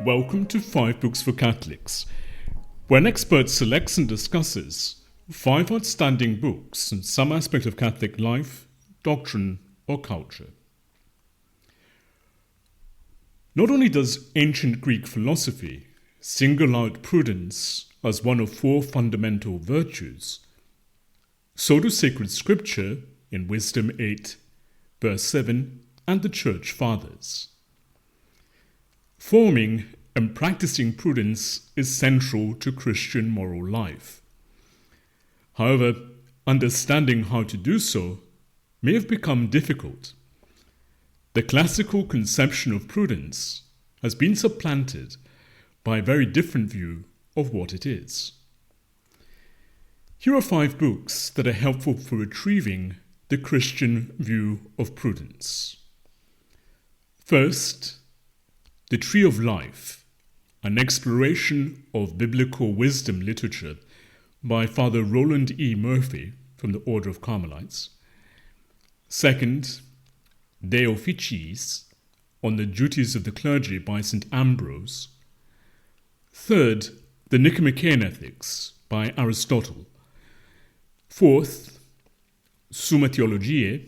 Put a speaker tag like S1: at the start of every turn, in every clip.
S1: Welcome to 5 Books for Catholics, where an expert selects and discusses 5 outstanding books in some aspect of Catholic life, doctrine, or culture. Not only does ancient Greek philosophy single out prudence as one of 4 fundamental virtues, so do sacred scripture in Wisdom 8, verse 7, and the Church Fathers. Forming and practicing prudence is central to Christian moral life. However, understanding how to do so may have become difficult. The classical conception of prudence has been supplanted by a very different view of what it is. Here are 5 books that are helpful for retrieving the Christian view of prudence. First, The Tree of Life, an exploration of biblical wisdom literature by Father Roland E. Murphy from the Order of Carmelites. Second, De Officiis, on the duties of the clergy by St. Ambrose. Third, the Nicomachean Ethics by Aristotle. Fourth, Summa Theologiae,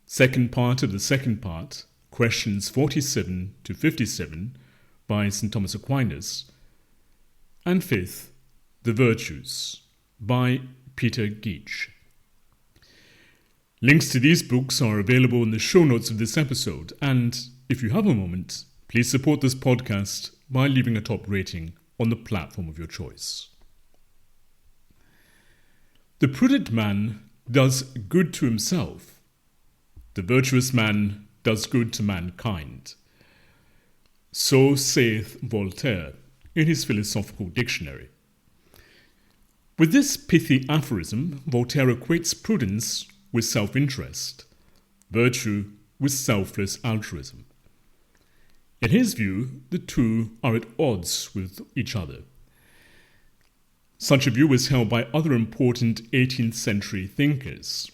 S1: second part of the second part, questions 47 to 57 by St. Thomas Aquinas. And fifth, The Virtues by Peter Geach. Links to these books are available in the show notes of this episode, and if you have a moment, please support this podcast by leaving a top rating on the platform of your choice. The prudent man does good to himself. The virtuous man does good to mankind. So saith Voltaire in his Philosophical Dictionary. With this pithy aphorism, Voltaire equates prudence with self-interest, virtue with selfless altruism. In his view, the two are at odds with each other. Such a view was held by other important 18th century thinkers,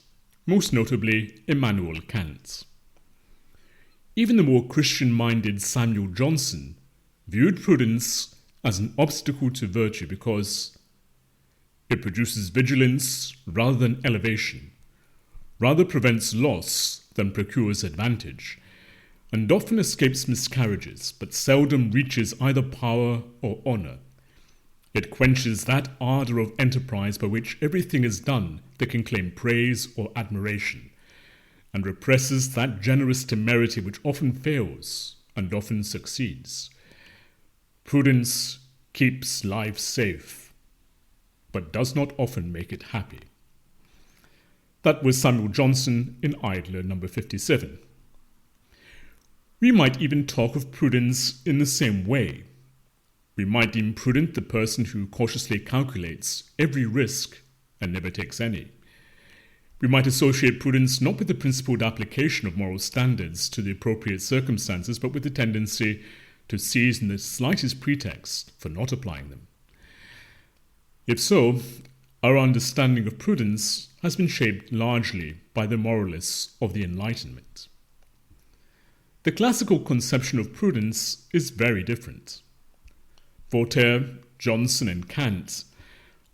S1: most notably Immanuel Kant. Even the more Christian-minded Samuel Johnson viewed prudence as an obstacle to virtue because it produces vigilance rather than elevation, rather prevents loss than procures advantage, and often escapes miscarriages, but seldom reaches either power or honour. It quenches that ardour of enterprise by which everything is done that can claim praise or admiration, and represses that generous temerity which often fails and often succeeds. Prudence keeps life safe, but does not often make it happy. That was Samuel Johnson in Idler number 57. We might even talk of prudence in the same way. We might deem prudent the person who cautiously calculates every risk and never takes any. We might associate prudence not with the principled application of moral standards to the appropriate circumstances, but with the tendency to seize the slightest pretext for not applying them. If so, our understanding of prudence has been shaped largely by the moralists of the Enlightenment. The classical conception of prudence is very different. Voltaire, Johnson, and Kant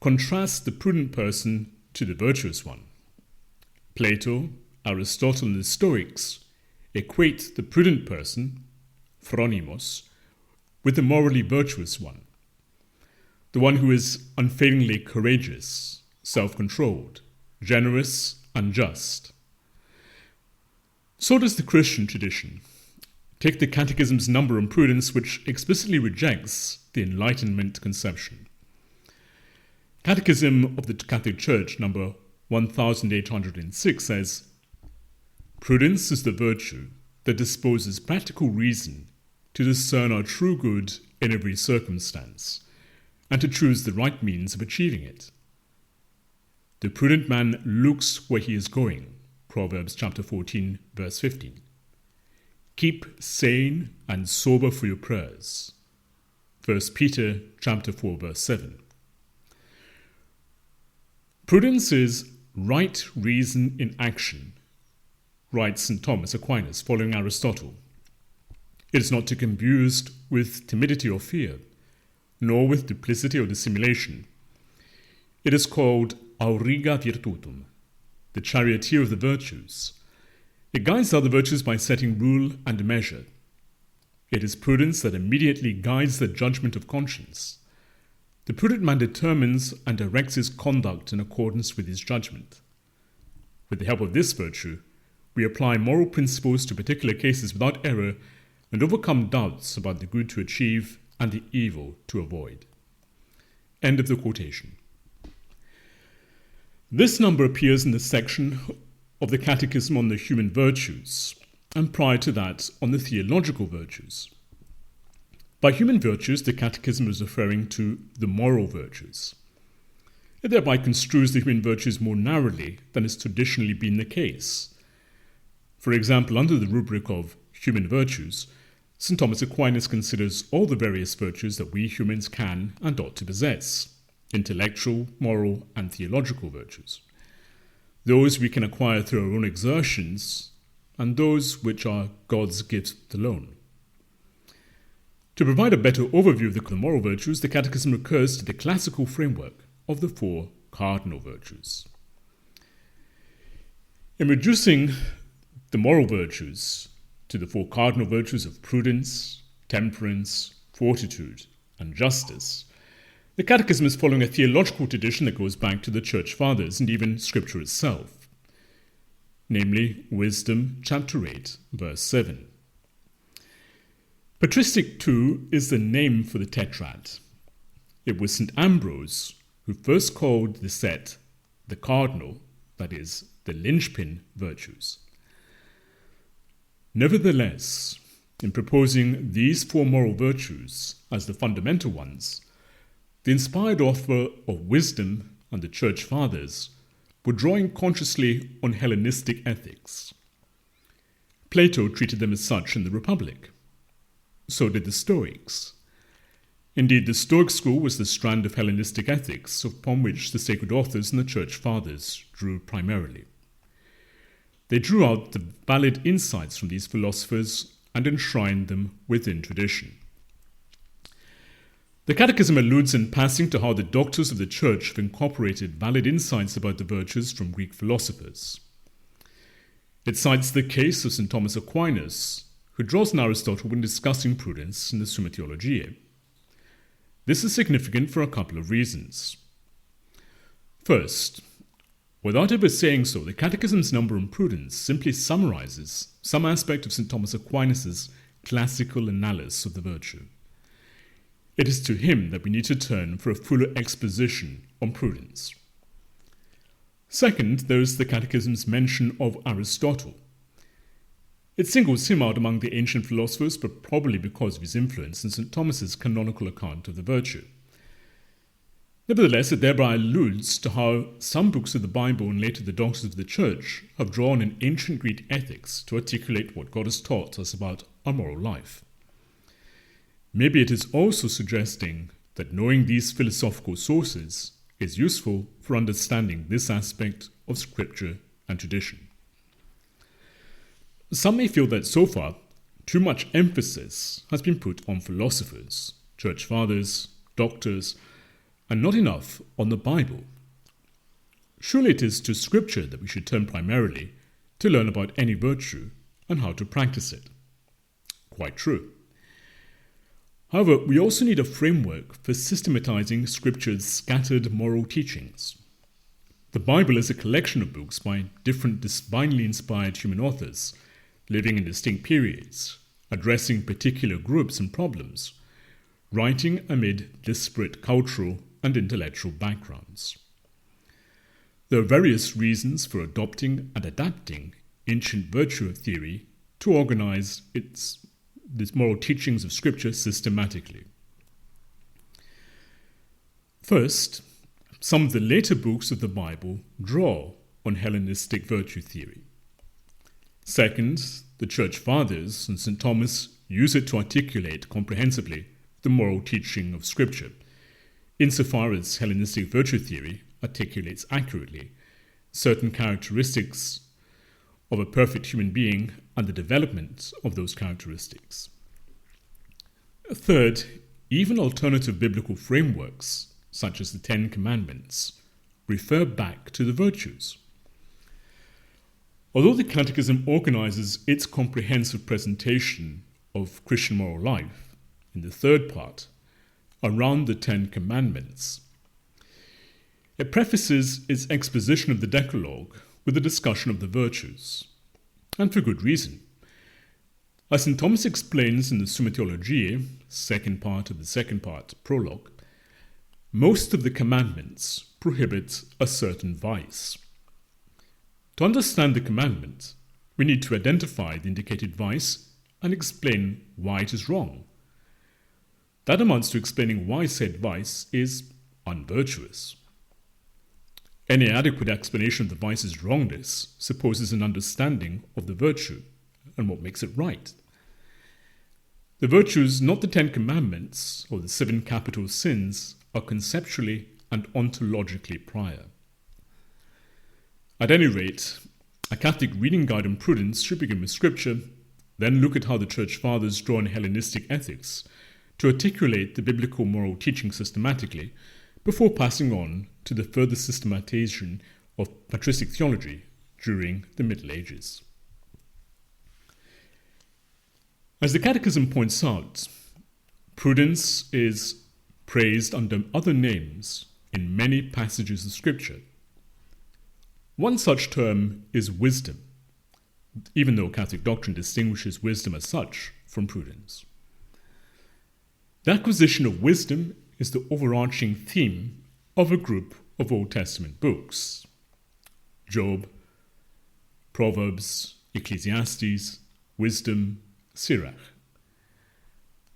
S1: contrast the prudent person to the virtuous one. Plato, Aristotle, and the Stoics equate the prudent person, phronimos, with the morally virtuous one, the one who is unfailingly courageous, self-controlled, generous, and just. So does the Christian tradition. Take the Catechism's number on prudence, which explicitly rejects the Enlightenment conception. Catechism of the Catholic Church, number 1806, says, "Prudence is the virtue that disposes practical reason to discern our true good in every circumstance, and to choose the right means of achieving it. The prudent man looks where he is going." Proverbs chapter 14, verse 15. "Keep sane and sober for your prayers." 1 Peter chapter 4, verse 7. Prudence is right reason in action, writes St. Thomas Aquinas, following Aristotle. It is not to be confused with timidity or fear, nor with duplicity or dissimulation. It is called auriga virtutum, the charioteer of the virtues. It guides the other virtues by setting rule and measure. It is prudence that immediately guides the judgment of conscience. The prudent man determines and directs his conduct in accordance with his judgment. With the help of this virtue, we apply moral principles to particular cases without error and overcome doubts about the good to achieve and the evil to avoid. End of the quotation. This number appears in the section of the Catechism on the human virtues, and prior to that on the theological virtues. By human virtues, the Catechism is referring to the moral virtues. It thereby construes the human virtues more narrowly than has traditionally been the case. For example, under the rubric of human virtues, St. Thomas Aquinas considers all the various virtues that we humans can and ought to possess: intellectual, moral, and theological virtues. Those we can acquire through our own exertions, and those which are God's gift alone. To provide a better overview of the moral virtues, the Catechism recurs to the classical framework of the four cardinal virtues. In reducing the moral virtues to the four cardinal virtues of prudence, temperance, fortitude, and justice, the Catechism is following a theological tradition that goes back to the Church Fathers and even Scripture itself, namely Wisdom chapter 8, verse 7. Patristic too is the name for the tetrad. It was St. Ambrose who first called the set the cardinal, that is, the linchpin virtues. Nevertheless, in proposing these four moral virtues as the fundamental ones, the inspired author of Wisdom and the Church Fathers were drawing consciously on Hellenistic ethics. Plato treated them as such in the Republic. So did the Stoics. Indeed, the Stoic school was the strand of Hellenistic ethics upon which the sacred authors and the Church Fathers drew primarily. They drew out the valid insights from these philosophers and enshrined them within tradition. The Catechism alludes in passing to how the doctors of the Church have incorporated valid insights about the virtues from Greek philosophers. It cites the case of St. Thomas Aquinas, who draws on Aristotle when discussing prudence in the Summa Theologiae. This is significant for a couple of reasons. First, without ever saying so, the Catechism's number on prudence simply summarizes some aspect of St. Thomas Aquinas' classical analysis of the virtue. It is to him that we need to turn for a fuller exposition on prudence. Second, there is the Catechism's mention of Aristotle. It singles him out among the ancient philosophers, but probably because of his influence in St. Thomas's canonical account of the virtue. Nevertheless, it thereby alludes to how some books of the Bible and later the doctors of the Church have drawn in ancient Greek ethics to articulate what God has taught us about our moral life. Maybe it is also suggesting that knowing these philosophical sources is useful for understanding this aspect of Scripture and tradition. Some may feel that so far, too much emphasis has been put on philosophers, church fathers, doctors, and not enough on the Bible. Surely it is to Scripture that we should turn primarily to learn about any virtue and how to practice it. Quite true. However, we also need a framework for systematizing Scripture's scattered moral teachings. The Bible is a collection of books by different divinely inspired human authors, living in distinct periods, addressing particular groups and problems, writing amid disparate cultural and intellectual backgrounds. There are various reasons for adopting and adapting ancient virtue theory to organize these moral teachings of Scripture systematically. First, some of the later books of the Bible draw on Hellenistic virtue theory. Second, the Church Fathers and St. Thomas use it to articulate comprehensively the moral teaching of Scripture, insofar as Hellenistic virtue theory articulates accurately certain characteristics of a perfect human being and the development of those characteristics. Third, even alternative biblical frameworks, such as the Ten Commandments, refer back to the virtues. Although the Catechism organizes its comprehensive presentation of Christian moral life, in the third part, around the Ten Commandments, it prefaces its exposition of the Decalogue with a discussion of the virtues, and for good reason. As St. Thomas explains in the Summa Theologiae, second part of the second part prologue, most of the commandments prohibit a certain vice. To understand the commandment, we need to identify the indicated vice and explain why it is wrong. That amounts to explaining why said vice is unvirtuous. Any adequate explanation of the vice's wrongness supposes an understanding of the virtue and what makes it right. The virtues, not the Ten Commandments or the 7 capital sins, are conceptually and ontologically prior. At any rate, a Catholic reading guide on prudence should begin with Scripture, then look at how the Church Fathers draw on Hellenistic ethics to articulate the biblical moral teaching systematically, before passing on to the further systematization of patristic theology during the Middle Ages. As the Catechism points out, prudence is praised under other names in many passages of Scripture. One such term is wisdom, even though Catholic doctrine distinguishes wisdom as such from prudence. The acquisition of wisdom is the overarching theme of a group of Old Testament books: Job, Proverbs, Ecclesiastes, Wisdom, Sirach.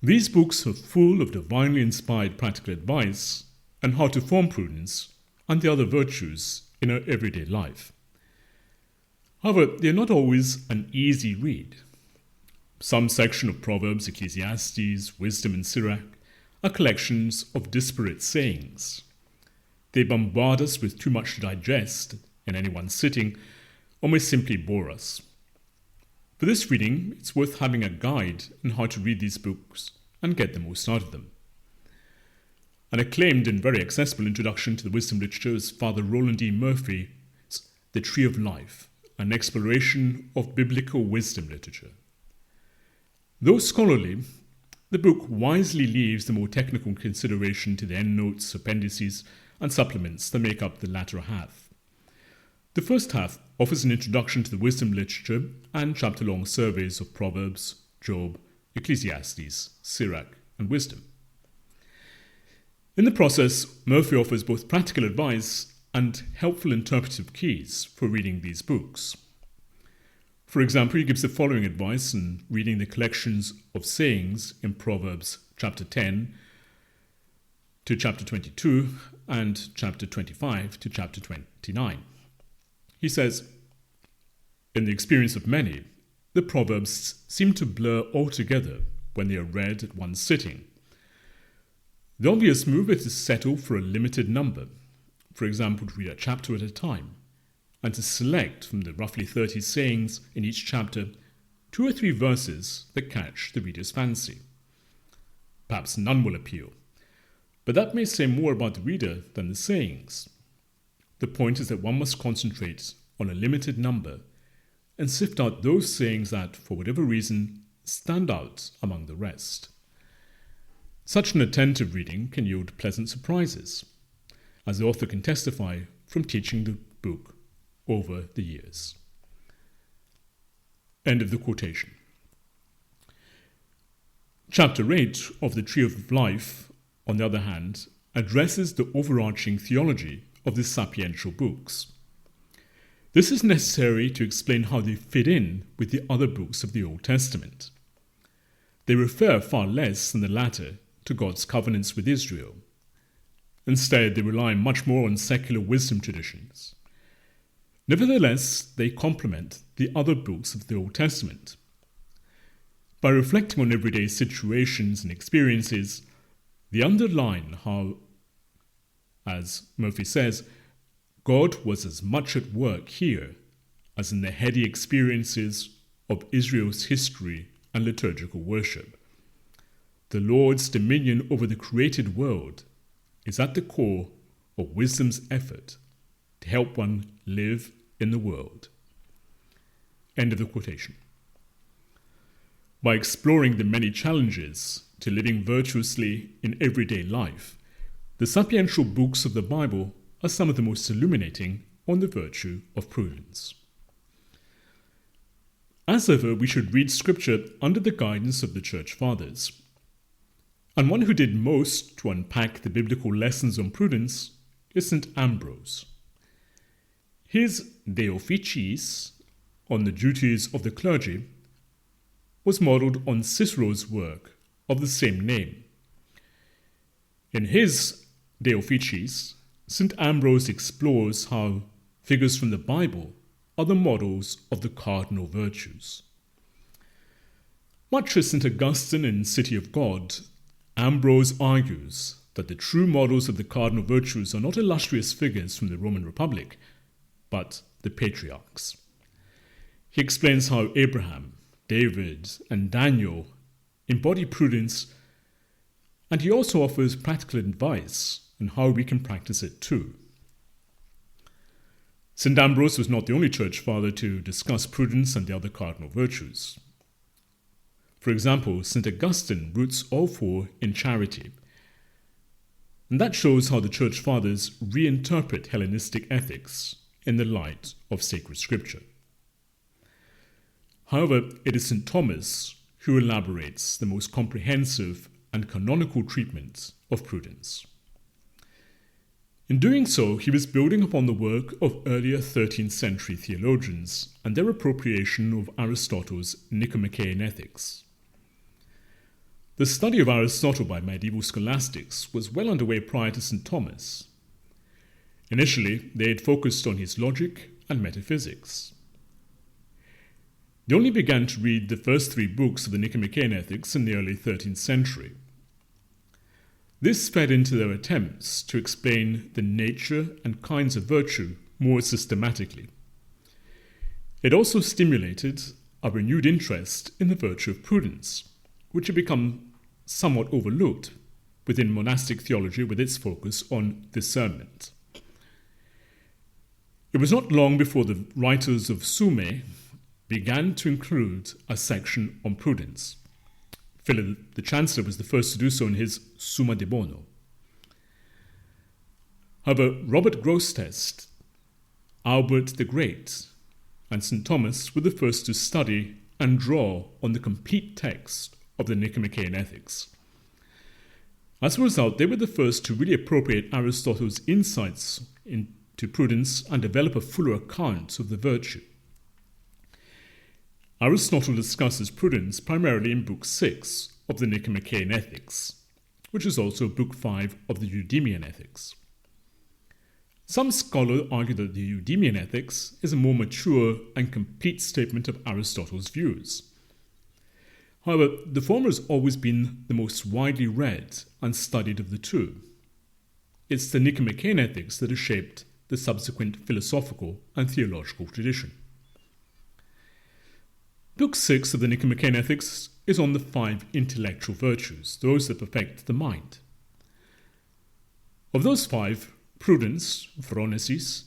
S1: These books are full of divinely inspired practical advice on how to form prudence and the other virtues in our everyday life. However, they are not always an easy read. Some section of Proverbs, Ecclesiastes, Wisdom, and Sirach are collections of disparate sayings. They bombard us with too much to digest in any one sitting, or may simply bore us. For this reading, it's worth having a guide on how to read these books and get the most out of them. An acclaimed and very accessible introduction to the wisdom literature is Father Roland E. Murphy's The Tree of Life, an exploration of biblical wisdom literature. Though scholarly, the book wisely leaves the more technical consideration to the endnotes, appendices, and supplements that make up the latter half. The first half offers an introduction to the wisdom literature and chapter-long surveys of Proverbs, Job, Ecclesiastes, Sirach, and Wisdom. In the process, Murphy offers both practical advice and helpful interpretive keys for reading these books. For example, he gives the following advice in reading the collections of sayings in Proverbs chapter 10 to chapter 22 and chapter 25 to chapter 29. He says, "In the experience of many, the Proverbs seem to blur altogether when they are read at one sitting. The obvious move is to settle for a limited number, for example, to read a chapter at a time, and to select from the roughly 30 sayings in each chapter 2 or 3 verses that catch the reader's fancy. Perhaps none will appeal, but that may say more about the reader than the sayings. The point is that one must concentrate on a limited number and sift out those sayings that, for whatever reason, stand out among the rest. Such an attentive reading can yield pleasant surprises, as the author can testify from teaching the book over the years." End of the quotation. Chapter 8 of The Tree of Life, on the other hand, addresses the overarching theology of the sapiential books. This is necessary to explain how they fit in with the other books of the Old Testament. They refer far less than the latter to God's covenants with Israel. Instead, they rely much more on secular wisdom traditions. Nevertheless, they complement the other books of the Old Testament. By reflecting on everyday situations and experiences, they underline how, as Murphy says, God was as much at work here as in the heady experiences of Israel's history and liturgical worship. the Lord's dominion over the created world is at the core of wisdom's effort to help one live in the world. End of the quotation. By exploring the many challenges to living virtuously in everyday life, the sapiential books of the Bible are some of the most illuminating on the virtue of prudence. As ever, we should read Scripture under the guidance of the Church Fathers. And one who did most to unpack the biblical lessons on prudence is St. Ambrose. His De Officiis, on the duties of the clergy, was modelled on Cicero's work of the same name. In his De Officiis, St. Ambrose explores how figures from the Bible are the models of the cardinal virtues. Much as St. Augustine in City of God, Ambrose argues that the true models of the cardinal virtues are not illustrious figures from the Roman Republic, but the patriarchs. He explains how Abraham, David, and Daniel embody prudence, and he also offers practical advice on how we can practice it too. St. Ambrose was not the only church father to discuss prudence and the other cardinal virtues. For example, St. Augustine roots all four in charity. And that shows how the church fathers reinterpret Hellenistic ethics in the light of sacred scripture. However, it is St. Thomas who elaborates the most comprehensive and canonical treatment of prudence. In doing so, he was building upon the work of earlier 13th century theologians and their appropriation of Aristotle's Nicomachean Ethics. The study of Aristotle by medieval scholastics was well underway prior to St. Thomas. Initially, they had focused on his logic and metaphysics. They only began to read the first three books of the Nicomachean Ethics in the early 13th century. This fed into their attempts to explain the nature and kinds of virtue more systematically. It also stimulated a renewed interest in the virtue of prudence, which had become somewhat overlooked within monastic theology with its focus on discernment. It was not long before the writers of Sume began to include a section on prudence. Philip the Chancellor was the first to do so in his Summa de Bono. However, Robert Grosseteste, Albert the Great, and St. Thomas were the first to study and draw on the complete text of the Nicomachean Ethics. As a result, they were the first to really appropriate Aristotle's insights into prudence and develop a fuller account of the virtue. Aristotle discusses prudence primarily in Book 6 of the Nicomachean Ethics, which is also Book 5 of the Eudemian Ethics. Some scholars argue that the Eudemian Ethics is a more mature and complete statement of Aristotle's views. However, the former has always been the most widely read and studied of the two. It's the Nicomachean Ethics that has shaped the subsequent philosophical and theological tradition. Book 6 of the Nicomachean Ethics is on the 5 intellectual virtues, those that perfect the mind. Of those 5, prudence, phronesis,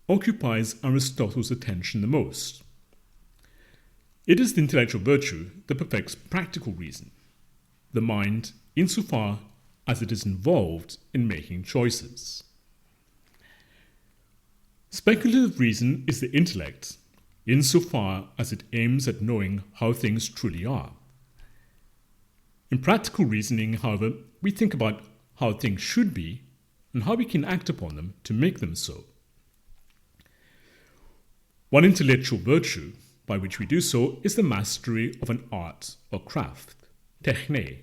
S1: occupies Aristotle's attention the most. It is the intellectual virtue that perfects practical reason, the mind insofar as it is involved in making choices. Speculative reason is the intellect, insofar as it aims at knowing how things truly are. In practical reasoning, however, we think about how things should be and how we can act upon them to make them so. One intellectual virtue by which we do so is the mastery of an art or craft, techne.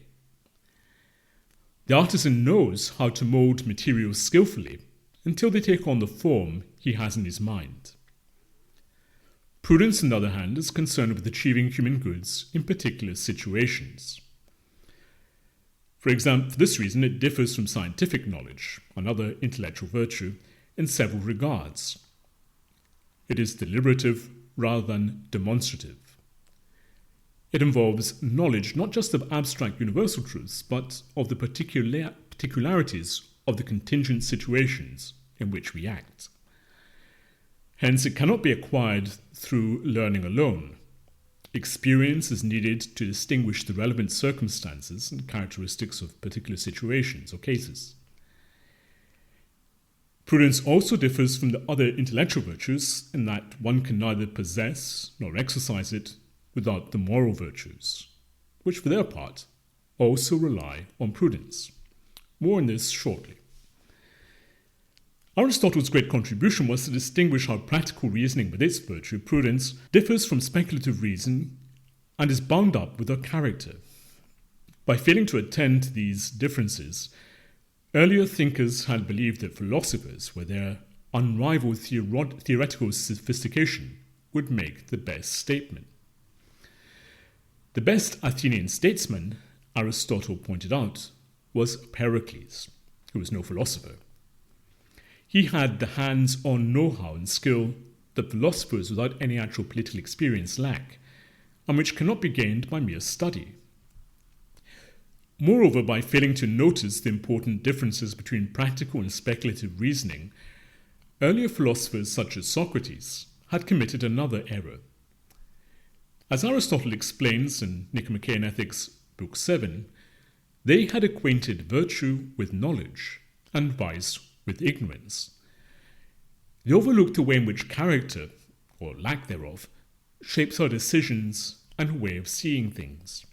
S1: The artisan knows how to mold materials skillfully until they take on the form he has in his mind. Prudence, on the other hand, is concerned with achieving human goods in particular situations. For example, for this reason, it differs from scientific knowledge, another intellectual virtue, in several regards. It is deliberative rather than demonstrative. It involves knowledge not just of abstract universal truths, but of the particularities of the contingent situations in which we act. Hence, it cannot be acquired through learning alone. Experience is needed to distinguish the relevant circumstances and characteristics of particular situations or cases. Prudence also differs from the other intellectual virtues in that one can neither possess nor exercise it without the moral virtues, which for their part also rely on prudence. More on this shortly. Aristotle's great contribution was to distinguish how practical reasoning with its virtue, prudence, differs from speculative reason and is bound up with our character. By failing to attend to these differences, earlier thinkers had believed that philosophers, with their unrivaled theoretical sophistication, would make the best statement. The best Athenian statesman, Aristotle pointed out, was Pericles, who was no philosopher. He had the hands-on know-how and skill that philosophers without any actual political experience lack, and which cannot be gained by mere study. Moreover, by failing to notice the important differences between practical and speculative reasoning, earlier philosophers such as Socrates had committed another error. As Aristotle explains in Nicomachean Ethics, Book 7, they had acquainted virtue with knowledge and vice with ignorance. They overlooked the way in which character, or lack thereof, shapes our decisions and way of seeing things.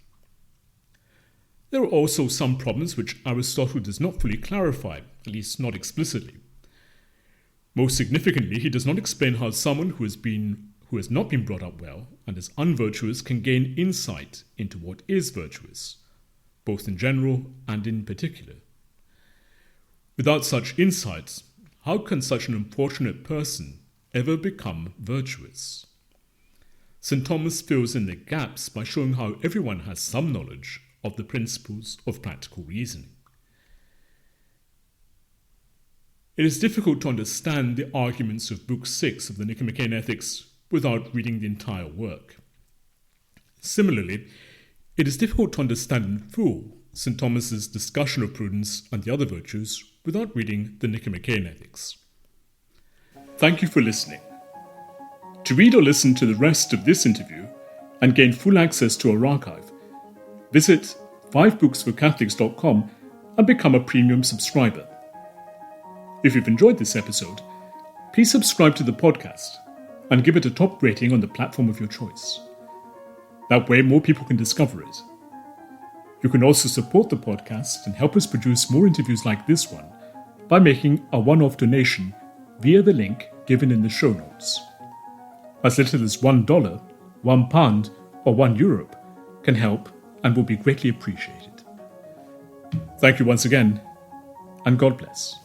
S1: There are also some problems which Aristotle does not fully clarify, at least not explicitly. Most significantly, he does not explain how someone who has not been brought up well and is unvirtuous can gain insight into what is virtuous, both in general and in particular. Without such insights, how can such an unfortunate person ever become virtuous? St. Thomas fills in the gaps by showing how everyone has some knowledge of the principles of practical reasoning. It is difficult to understand the arguments of Book 6 of the Nicomachean Ethics without reading the entire work. Similarly, it is difficult to understand in full St. Thomas's discussion of prudence and the other virtues without reading the Nicomachean Ethics. Thank you for listening. To read or listen to the rest of this interview and gain full access to our archive, visit 5booksforcatholics.com and become a premium subscriber. If you've enjoyed this episode, please subscribe to the podcast and give it a top rating on the platform of your choice. That way more people can discover it. You can also support the podcast and help us produce more interviews like this one by making a one-off donation via the link given in the show notes. As little as $1, £1, or €1 can help and will be greatly appreciated. Thank you once again, and God bless.